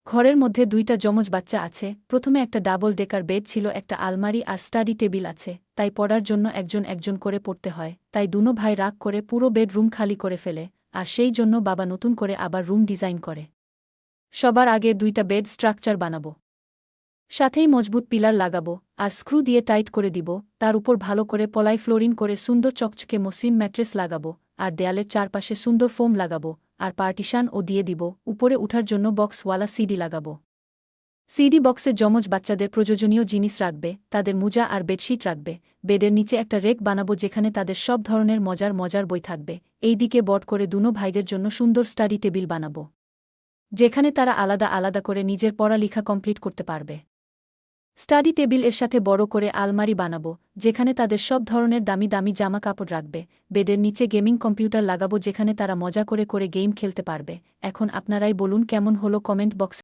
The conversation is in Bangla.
ঘরের মধ্যে দুইটা যমজ বাচ্চা আছে। প্রথমে একটা ডাবল ডেকার বেড ছিল, একটা আলমারি আর স্টাডি টেবিল আছে, তাই পড়ার জন্য একজন একজন করে পড়তে হয়। তাই দুনো ভাই রাগ করে পুরো বেডরুম খালি করে ফেলে, আর সেই জন্য বাবা নতুন করে আবার রুম ডিজাইন করে। সবার আগে দুইটা বেড স্ট্রাকচার বানাবো, সাথেই মজবুত পিলার লাগাবো আর স্ক্রু দিয়ে টাইট করে দিব। তার উপর ভালো করে পলাই ফ্লোরিং করে সুন্দর চকচকে মসৃণ ম্যাট্রেস লাগাবো, আর দেয়ালের চারপাশে সুন্দর ফোম লাগাবো, আর পার্টিশানও দিয়ে দিব। উপরে উঠার জন্য বক্সওয়ালা সিডি লাগাবো। সিডি বক্সে যমজ বাচ্চাদের প্রয়োজনীয় জিনিস রাখবে, তাদের মোজা আর বেডশিট রাখবে। বেডের নিচে একটা রেক বানাবো যেখানে তাদের সব ধরনের মজার মজার বই থাকবে। এই দিকে বট করে দুনো ভাইদের জন্য সুন্দর স্টাডি টেবিল বানাবো, যেখানে তারা আলাদা আলাদা করে নিজের পড়ালেখা কমপ্লিট করতে পারবে। স্টাডি টেবিল এর সাথে বড় করে আলমারি বানাবো, যেখানে তাদের সব ধরনের দামি দামি জামা কাপড় রাখবে। বেডের নিচে গেমিং কম্পিউটার লাগাবো, যেখানে তারা মজা করে করে গেম খেলতে পারবে। এখন আপনারাই বলুন কেমন হলো, কমেন্ট বক্সে